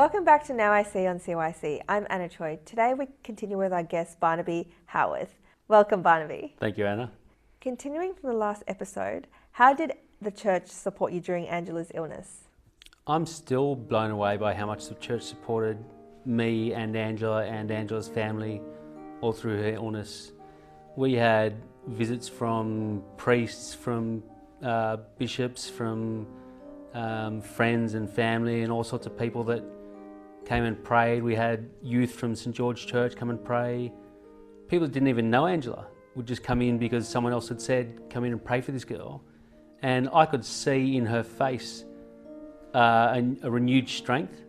Welcome back to Now I See on CYC. I'm Anna Choi. Today we continue with our guest Barnaby Howarth. Welcome, Barnaby. Thank you, Anna. Continuing from the last episode, how did the church support you during Angela's illness? I'm still blown away by how much the church supported me and Angela and Angela's family all through her illness. We had visits from priests, from bishops, from friends and family and all sorts of people that came and prayed. We had youth from St George Church come and pray. People that didn't even know Angela would just come in because someone else had said, come in and pray for this girl. And I could see in her face a renewed strength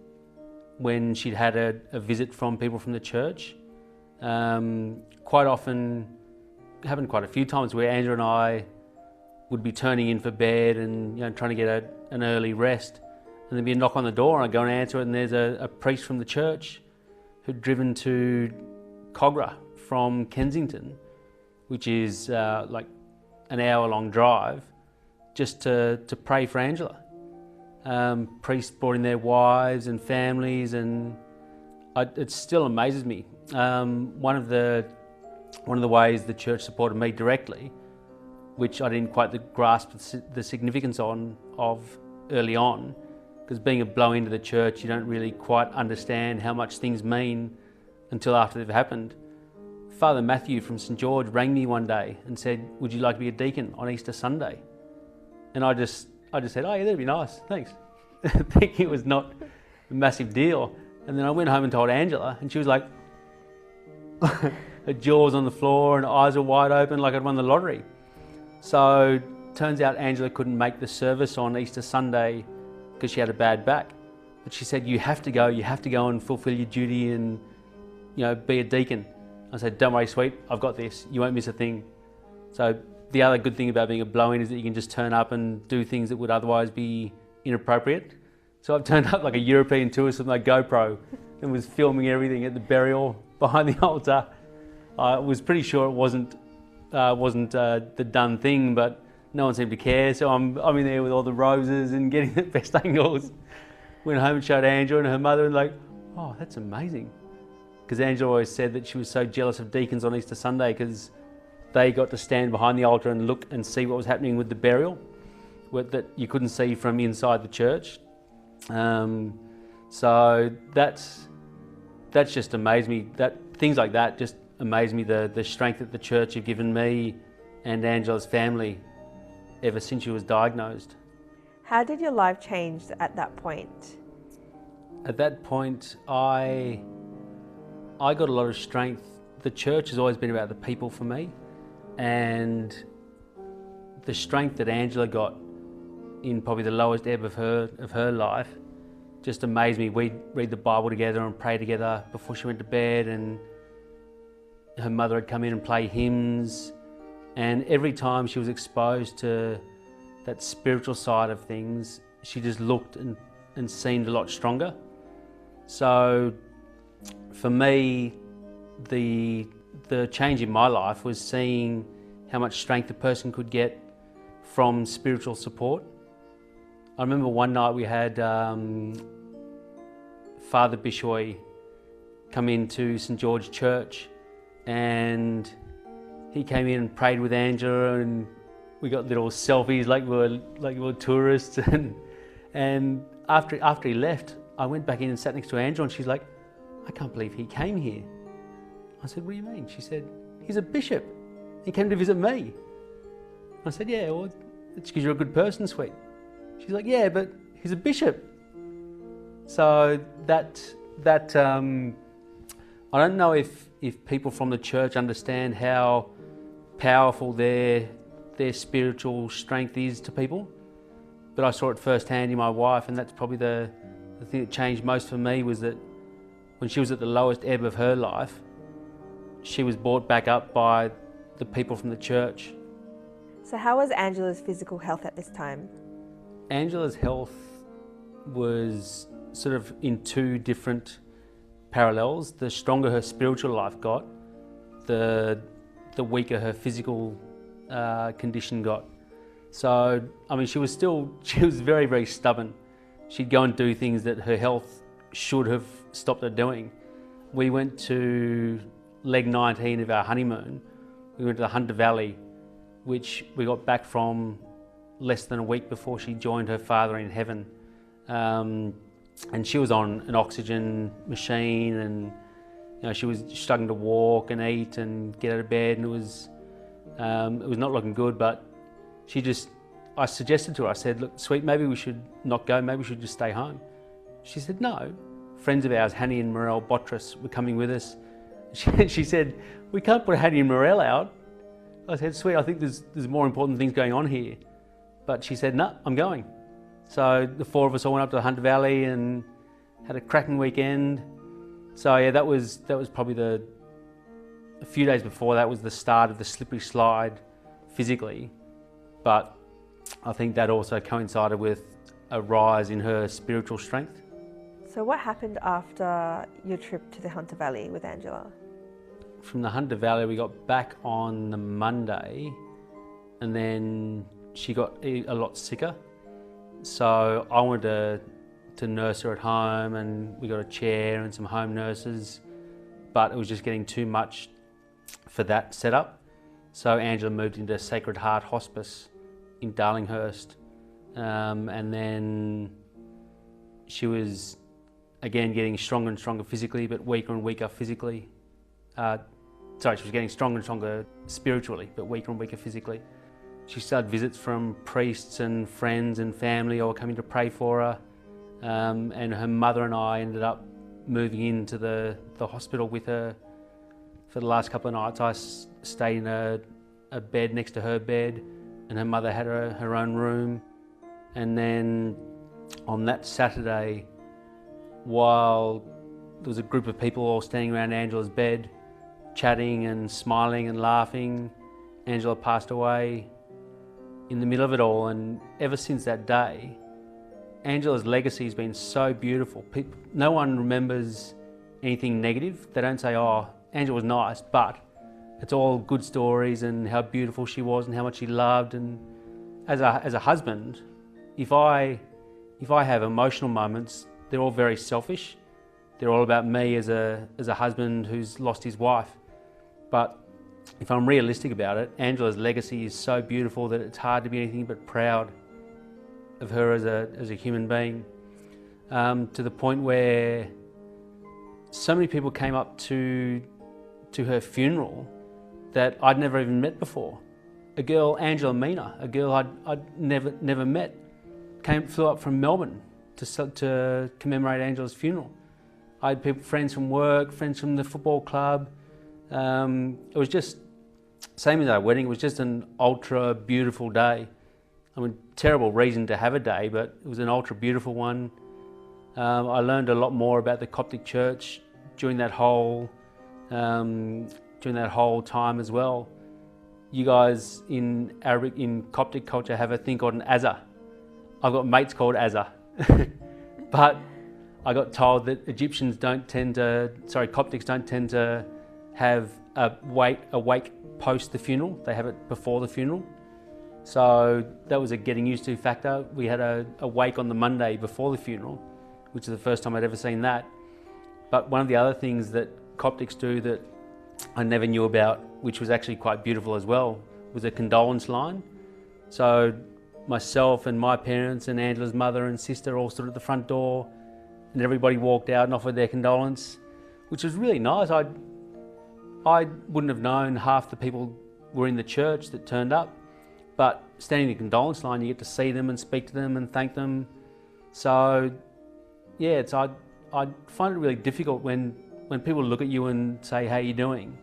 when she'd had a visit from people from the church. Quite often, it happened quite a few times where Angela and I would be turning in for bed and trying to get an early rest. And there'd be a knock on the door and I'd go and answer it, and there's a priest from the church who'd driven to Cogra from Kensington, which is like an hour-long drive, just to pray for Angela. Priests brought in their wives and families, and it still amazes me. One of the ways the church supported me directly, which I didn't quite grasp the significance of early on, because being a blow into the church, you don't really quite understand how much things mean until after they've happened. Father Matthew from St George rang me one day and said, would you like to be a deacon on Easter Sunday? And I just said, oh yeah, that'd be nice, thanks. Thinking it was not a massive deal. And then I went home and told Angela, and she was like, her jaws on the floor and eyes are wide open like I'd won the lottery. So turns out Angela couldn't make the service on Easter Sunday because she had a bad back. But she said, you have to go and fulfill your duty and be a deacon. I said, don't worry, sweet, I've got this, you won't miss a thing. So the other good thing about being a blow-in is that you can just turn up and do things that would otherwise be inappropriate. So I've turned up like a European tourist with my GoPro and was filming everything at the burial behind the altar. I was pretty sure it wasn't the done thing, but no one seemed to care. So I'm in there with all the roses and getting the best angles. Went home and showed Angela and her mother, and like, oh, that's amazing. Because Angela always said that she was so jealous of deacons on Easter Sunday because they got to stand behind the altar and look and see what was happening with the burial that you couldn't see from inside the church. So that's just amazed me. Things like that just amaze me, the strength that the church have given me and Angela's family ever since she was diagnosed. How did your life change at that point? At that point, I got a lot of strength. The church has always been about the people for me, and the strength that Angela got in probably the lowest ebb of her life just amazed me. We'd read the Bible together and pray together before she went to bed, and her mother had come in and play hymns, and every time she was exposed to that spiritual side of things, she just looked and seemed a lot stronger. So for me, the change in my life was seeing how much strength a person could get from spiritual support. I remember one night we had Father Bishoy come into St George Church, and he came in and prayed with Angela, and we got little selfies like we were tourists. And after he left, I went back in and sat next to Angela, and she's like, I can't believe he came here. I said, what do you mean? She said, he's a bishop. He came to visit me. I said, yeah, well, it's because you're a good person, sweet. She's like, yeah, but he's a bishop. So I don't know if people from the church understand how powerful their spiritual strength is to people, but I saw it firsthand in my wife, and that's probably the thing that changed most for me, was that when she was at the lowest ebb of her life, she was brought back up by the people from the church. So how was Angela's physical health at this time? Angela's health was sort of in two different parallels. The stronger her spiritual life got, the weaker her physical condition got. So, I mean, she was very, very stubborn. She'd go and do things that her health should have stopped her doing. We went to leg 19 of our honeymoon. We went to the Hunter Valley, which we got back from less than a week before she joined her father in heaven. And she was on an oxygen machine, and she was struggling to walk and eat and get out of bed, and it was not looking good. But I suggested to her, I said, look, sweet, maybe we should not go, maybe we should just stay home. She said, no. Friends of ours, Hanny and Morel Botras, were coming with us. She said, we can't put Hanny and Morel out. I said, sweet, I think there's more important things going on here. But she said, no, I'm going. So the four of us all went up to the Hunter Valley and had a cracking weekend. So yeah, that was probably a few days before that was the start of the slippery slide physically. But I think that also coincided with a rise in her spiritual strength. So what happened after your trip to the Hunter Valley with Angela? From the Hunter Valley, we got back on the Monday, and then she got a lot sicker. So I wanted to nurse her at home, and we got a chair and some home nurses, but it was just getting too much for that setup. So Angela moved into Sacred Heart Hospice in Darlinghurst, and then she was again getting stronger and stronger physically, but weaker and weaker physically. She was getting stronger and stronger spiritually, but weaker and weaker physically. She started visits from priests and friends and family all coming to pray for her. And her mother and I ended up moving into the hospital with her for the last couple of nights. I stayed in a bed next to her bed, and her mother had her own room. And then on that Saturday, while there was a group of people all standing around Angela's bed, chatting and smiling and laughing, Angela passed away in the middle of it all. And ever since that day, Angela's legacy has been so beautiful. No one remembers anything negative. They don't say, oh, Angela was nice, but it's all good stories and how beautiful she was and how much she loved. And as a husband, if I have emotional moments, they're all very selfish. They're all about me as a husband who's lost his wife. But if I'm realistic about it, Angela's legacy is so beautiful that it's hard to be anything but proud of her as a human being, to the point where so many people came up to her funeral that I'd never even met before. A girl, Angela Mina, a girl I'd never met, flew up from Melbourne to commemorate Angela's funeral. I had friends from work, friends from the football club. It was just, same as our wedding, it was just an ultra beautiful day. I mean, terrible reason to have a day, but it was an ultra beautiful one. I learned a lot more about the Coptic Church during that whole time as well. You guys in Arabic, in Coptic culture, have a thing called an Azza. I've got mates called Azza, but I got told that Coptics don't tend to have a wake post the funeral. They have it before the funeral. So that was a getting used to factor. We had a wake on the Monday before the funeral, which is the first time I'd ever seen that. But one of the other things that Coptics do that I never knew about, which was actually quite beautiful as well, was a condolence line. So myself and my parents and Angela's mother and sister all stood at the front door, and everybody walked out and offered their condolence, which was really nice. I wouldn't have known half the people were in the church that turned up, but standing in the condolence line, you get to see them and speak to them and thank them. So yeah, I find it really difficult when people look at you and say, how are you doing?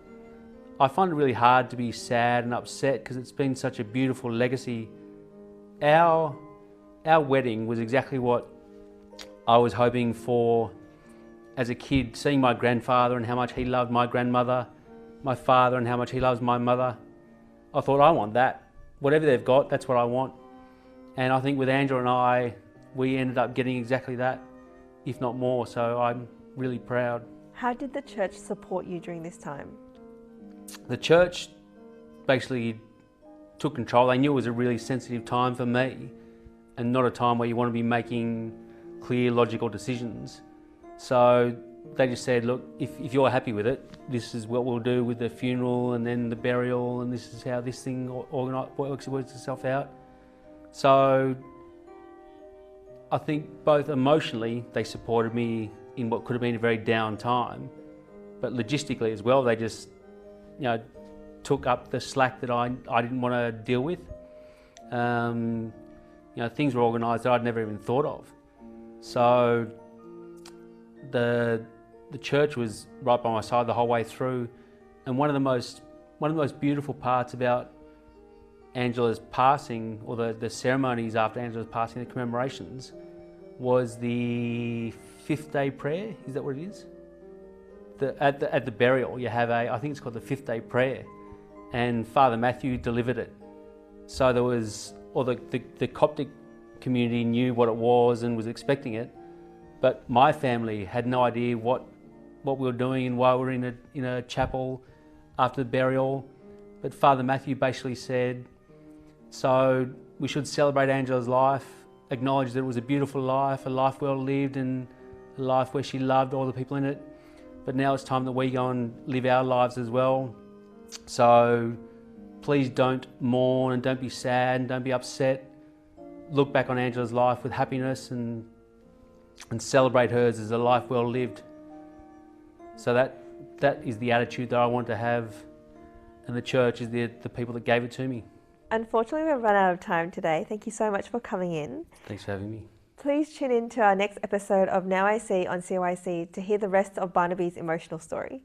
I find it really hard to be sad and upset because it's been such a beautiful legacy. Our wedding was exactly what I was hoping for as a kid, seeing my grandfather and how much he loved my grandmother, my father and how much he loves my mother. I thought, I want that. Whatever they've got, that's what I want. And I think with Angela and I, we ended up getting exactly that, if not more, so I'm really proud. How did the church support you during this time? The church basically took control. They knew it was a really sensitive time for me and not a time where you want to be making clear, logical decisions. So they just said, look, if you're happy with it, this is what we'll do with the funeral and then the burial, and this is how this thing works itself out. So I think both emotionally they supported me in what could have been a very down time, but logistically as well, they just, you know, took up the slack that I didn't want to deal with. You know, things were organised that I'd never even thought of. So the church was right by my side the whole way through, and one of the most beautiful parts about Angela's passing, or the ceremonies after Angela's passing, the commemorations, was the 5th day prayer. Is that what it is? At the burial, you have I think it's called the 5th day prayer, and Father Matthew delivered it. So there was, or the Coptic community knew what it was and was expecting it, but my family had no idea what we were doing and why we were in a chapel after the burial. But Father Matthew basically said, so we should celebrate Angela's life, acknowledge that it was a beautiful life, a life well lived, and a life where she loved all the people in it. But now it's time that we go and live our lives as well. So please don't mourn and don't be sad and don't be upset. Look back on Angela's life with happiness and celebrate hers as a life well lived. So that is the attitude that I want to have, and the church is the people that gave it to me. Unfortunately, we've run out of time today. Thank you so much for coming in. Thanks for having me. Please tune in to our next episode of Now I See on CYC to hear the rest of Barnaby's emotional story.